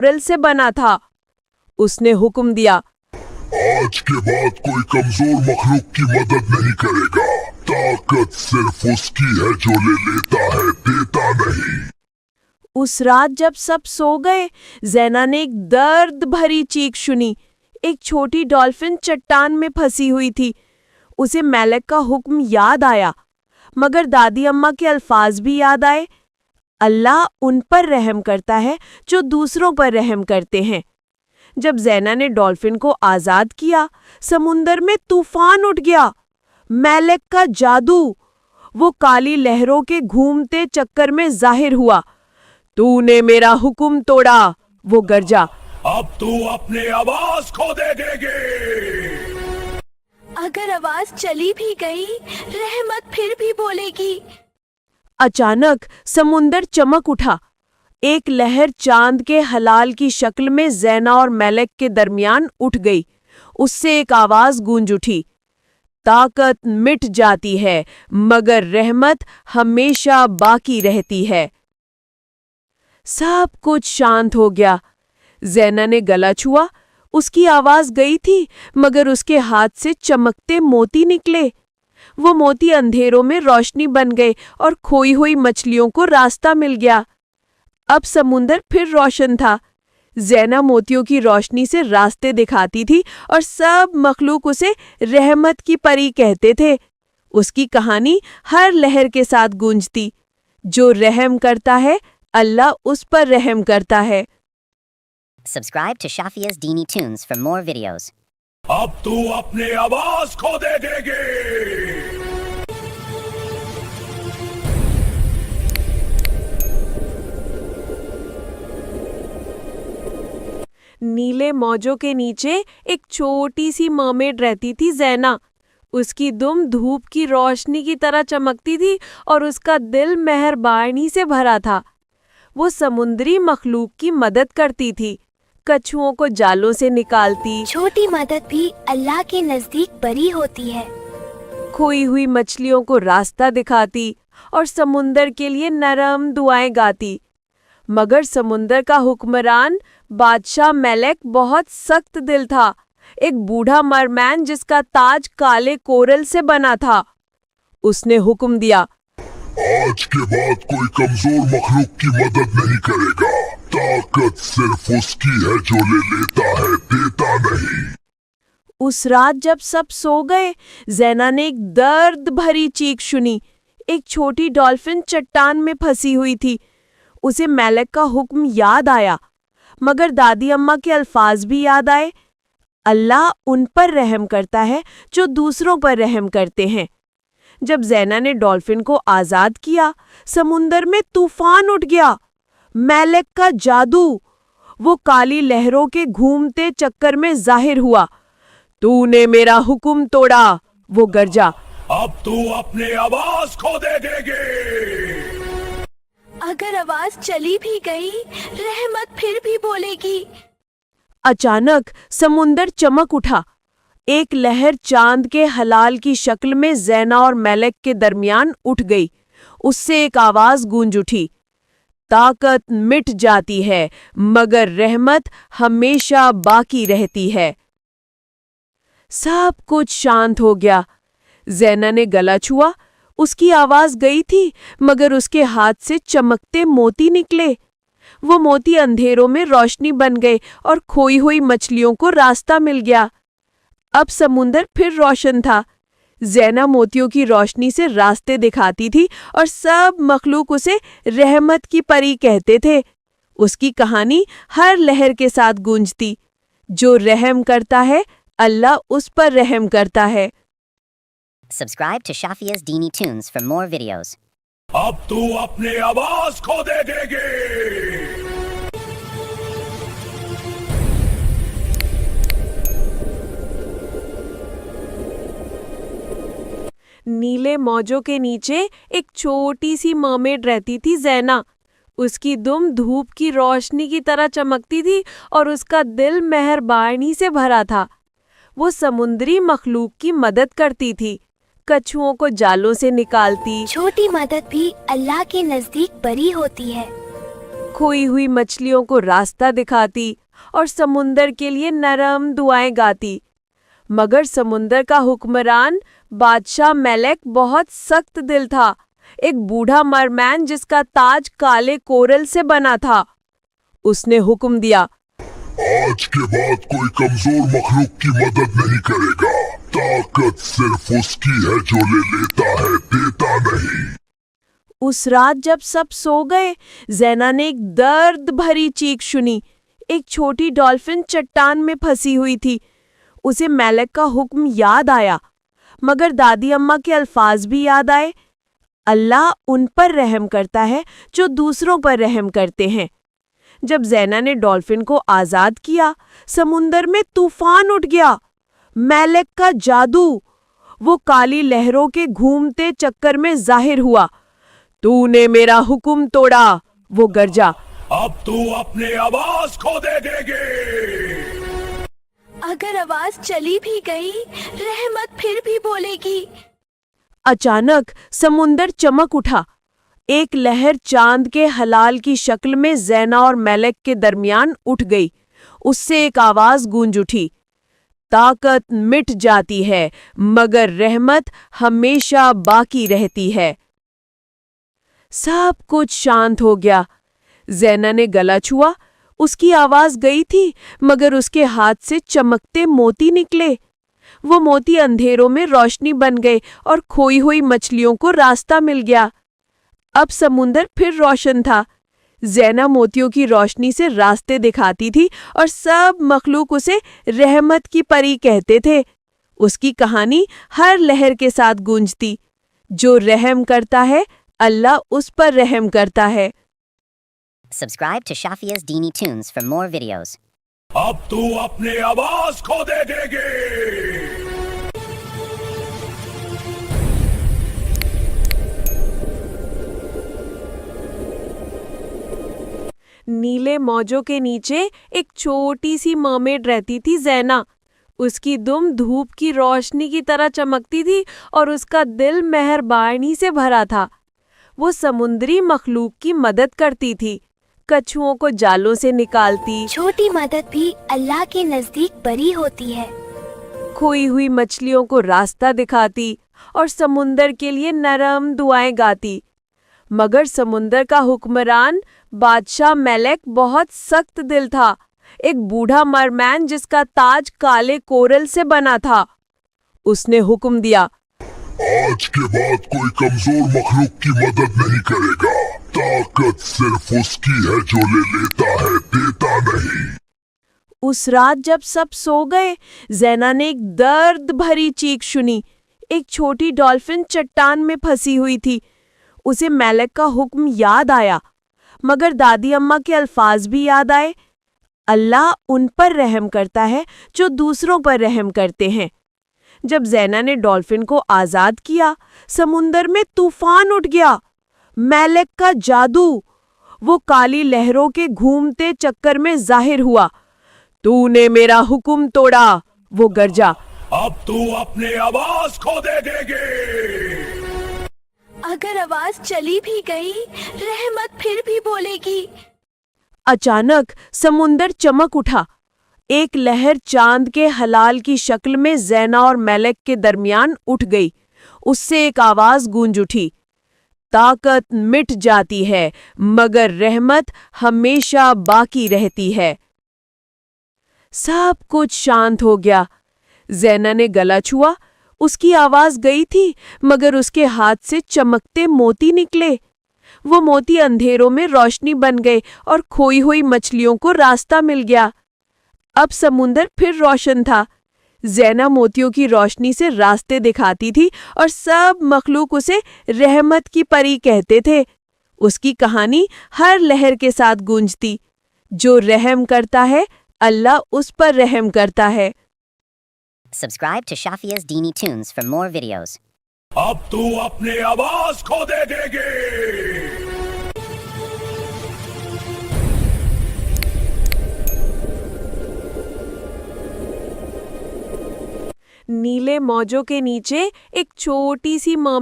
Coral से बना था। उसने हुक्म दिया, आज के बाद कोई कमजोर मखलूक की मदद नहीं करेगा। ताकत सिर्फ उसकी है जो ले लेता है, देता नहीं। उस रात जब सब सो गए, ज़ैना ने एक दर्द भरी चीख सुनी। एक छोटी डॉल्फिन चट्टान में फंसी हुई थी। उसे मेलेक का हुक्म याद आया, मगर दादी अम्मा के अल्फाज भी याद आए, अल्लाह उन पर रहम करता है जो दूसरों पर रहम करते हैं। जब ज़ैना ने डॉल्फिन को आज़ाद किया, समुंदर में तूफान उठ गया। मेलेक का जादू वो काली लहरों के घूमते चक्कर में जाहिर हुआ। तूने मेरा हुक्म तोड़ा, वो गरजा। अब तू अपनी आवाज खो देगी। अगर आवाज चली भी गई, रहमत फिर भी बोलेगी। अचानक समुंदर चमक उठा। एक लहर चांद के हलाल की शक्ल में ज़ैना और मेलेक के दरमियान उठ गई। उससे एक आवाज गूंज उठी, ताकत मिट जाती है मगर रहमत हमेशा बाकी रहती है। सब कुछ शांत हो गया। ज़ैना ने गला छुआ। उसकी आवाज गई थी, मगर उसके हाथ से चमकते मोती निकले। वो मोती अंधेरों में रोशनी बन गए और खोई हुई मछलियों को रास्ता मिल गया। अब समुंदर फिर रोशन था। ज़ैना मोतियों की रोशनी से रास्ते दिखाती थी और सब मखलूक उसे रहमत की परी कहते थे। उसकी कहानी हर लहर के साथ गूंजती। जो रहम करता है, अल्लाह उस पर रहम करता है। Subscribe to Shafia's Dini Tunes for more videos. अब तू अपनी आवाज खो देगी। नीले मौजों के नीचे एक छोटी सी मरमेड रहती थी ज़ैना। उसकी दुम धूप की रोशनी की तरह चमकती थी और उसका दिल मेहरबानी से भरा था। वो समुद्री मखलूक की मदद करती थी, कछुओं को जालों से निकालती, छोटी मदद भी अल्लाह के नजदीक बड़ी होती है। खोई हुई मछलियों को रास्ता दिखाती और समुंदर के लिए नरम दुआएं गाती। मगर समुंदर का हुक्मरान बादशाह मेलेक बहुत सख्त दिल था, एक बूढ़ा मरमैन जिसका ताज काले कोरल से बना था। उसने हुक्म दिया, आज के बाद कोई कमजोर मखलूक की मदद नहीं करेगा। ताकत सिर्फ उसकी है जो ले लेता है, देता नहीं। उस रात जब सब सो गए, ज़ैना ने एक दर्द भरी चीख सुनी। एक छोटी डॉल्फिन चट्टान में फंसी हुई थी। उसे मेलेक का हुक्म याद आया, मगर दादी अम्मा के अल्फाज भी याद आए, अल्लाह उन पर रहम करता है जो दूसरों पर रहम करते हैं। जब ज़ैना ने डॉल्फिन को आज़ाद किया, समुंदर में तूफान उठ गया। मेलेक का जादू वो काली लहरों के घूमते चक्कर में जाहिर हुआ। तूने मेरा हुक्म तोड़ा, वो गरजा। अब तू अपनी आवाज खो देगी। अगर आवाज चली भी गई, रहमत फिर भी बोलेगी। अचानक समुंदर चमक उठा। एक लहर चांद के हलाल की शक्ल में ज़ैना और मेलेक के दरमियान उठ गई। उससे एक आवाज गूंज उठी, ताकत मिट जाती है मगर रहमत हमेशा बाकी रहती है। सब कुछ शांत हो गया। ज़ैना ने गला छुआ। उसकी आवाज गई थी, मगर उसके हाथ से चमकते मोती निकले। वो मोती अंधेरों में रोशनी बन गए और खोई हुई मछलियों को रास्ता मिल गया। अब समुंदर फिर रोशन था। ज़ैना मोतियों की रोशनी से रास्ते दिखाती थी और सब मखलूक उसे रहमत की परी कहते थे। उसकी कहानी हर लहर के साथ गूंजती। जो रहम करता है, अल्लाह उस पर रहम करता है। Subscribe to Shafia's Dini Tunes for more videos. अब तू अपनी आवाज खो देगी। नीले मौजों के नीचे एक छोटी सी मरमेड रहती थी ज़ैना। उसकी दुम धूप की रोशनी की तरह चमकती थी और उसका दिल मेहरबानी से भरा था। वो समुद्री मखलूक की मदद करती थी, कछुओं को जालों से निकालती, छोटी मदद भी अल्लाह के नजदीक बड़ी होती है। खोई हुई मछलियों को रास्ता दिखाती और समुंदर के लिए नरम दुआएं गाती। मगर समुंदर का हुक्मरान बादशाह मेलेक बहुत सख्त दिल था, एक बूढ़ा मरमैन जिसका ताज काले कोरल से बना था। उसने हुक्म दिया, आज के बाद कोई कमजोर मखलूक की मदद नहीं करेगा। ताकत सिर्फ उसकी है जो ले लेता है, देता नहीं। उस रात जब सब सो गए, ज़ैना ने एक दर्द भरी चीख सुनी। एक छोटी डॉल्फिन चट्टान में फंसी हुई थी। उसे मेलेक का हुक्म याद आया, मगर दादी अम्मा के अल्फाज भी याद आए, अल्लाह उन पर रहम करता है जो दूसरों पर रहम करते हैं। जब ज़ैना ने डॉल्फिन को आजाद किया, समुंदर में तूफान उठ गया। मेलेक का जादू वो काली लहरों के घूमते चक्कर में जाहिर हुआ। तूने मेरा हुक्म तोड़ा, वो गरजा। अब तू अपनी आवाज खो देगी। अगर आवाज चली भी गई, रहमत फिर भी बोलेगी। अचानक समुंदर चमक उठा। एक लहर चांद के हलाल की शक्ल में ज़ैना और मेलेक के दरमियान उठ गई। उससे एक आवाज गूंज उठी, ताकत मिट जाती है मगर रहमत हमेशा बाकी रहती है। सब कुछ शांत हो गया। ज़ैना ने गला छुआ। उसकी आवाज गई थी, मगर उसके हाथ से चमकते मोती निकले। वो मोती अंधेरों में रोशनी बन गए और खोई हुई मछलियों को रास्ता मिल गया। अब समुंदर फिर रोशन था। ज़ैना मोतियों की रोशनी से रास्ते दिखाती थी और सब मखलूक उसे रहमत की परी कहते थे। उसकी कहानी हर लहर के साथ गूंजती। जो रहम करता है, अल्लाह उस पर रहम करता है। Subscribe to Shafia's Dini Tunes for more videos. अब तू अपनी आवाज खो देगी। नीले मौजों के नीचे एक छोटी सी मरमेड रहती थी, ज़ैना। उसकी दुम धूप की रोशनी की तरह चमकती थी और उसका दिल मेहरबानी से भरा था। वो समुद्री मखलूक की मदद करती थी, कछुओं को जालों से निकालती, छोटी मदद भी अल्लाह के नजदीक बड़ी होती है। खोई हुई मछलियों को रास्ता दिखाती और समुंदर के लिए नरम दुआएं गाती। मगर समुंदर का हुक्मरान बादशाह मेलेक बहुत सख्त दिल था, एक बूढ़ा मरमैन जिसका ताज काले कोरल से बना था। उसने हुक्म दिया, आज के बाद कोई कमजोर मखलूक की मदद नहीं करेगा। ताकत सिर्फ उसकी है जो ले लेता है, देता नहीं। उस रात जब सब सो गए, ज़ैना ने एक दर्द भरी चीख सुनी। एक छोटी डॉल्फिन चट्टान में फंसी हुई थी। उसे मेलेक का हुक्म याद आया, मगर दादी अम्मा के अल्फाज भी याद आए, अल्लाह उन पर रहम करता है जो दूसरों पर रहम करते हैं। जब ज़ैना ने डॉल्फिन को आजाद किया, समुंदर में तूफान उठ गया। मेलेक का जादू वो काली लहरों के घूमते चक्कर में जाहिर हुआ। तूने मेरा हुक्म तोड़ा, वो गरजा। अब तू अपनी आवाज खो देगी। अगर आवाज चली भी गई, रहमत फिर भी बोलेगी। अचानक समुंदर चमक उठा। एक लहर चांद के हलाल की शक्ल में ज़ैना और मेलेक के दरमियान उठ गई। उससे एक आवाज गूंज उठी, ताकत मिट जाती है मगर रहमत हमेशा बाकी रहती है। सब कुछ शांत हो गया। ज़ैना ने गला छुआ। उसकी आवाज गई थी, मगर उसके हाथ से चमकते मोती निकले। वो मोती अंधेरों में रोशनी बन गए और खोई हुई मछलियों को रास्ता मिल गया। अब समुंदर फिर रोशन था। ज़ैना मोतियों की रोशनी से रास्ते दिखाती थी और सब मखलूक उसे रहमत की परी कहते थे। उसकी कहानी हर लहर के साथ गूंजती। जो रहम करता है, अल्लाह उस पर रहम करता है। Subscribe to Shafia's Dini Tunes for more videos. अब तू अपनी आवाज खो देगी। नीले मौजों के नीचे एक छोटी सी मरमेड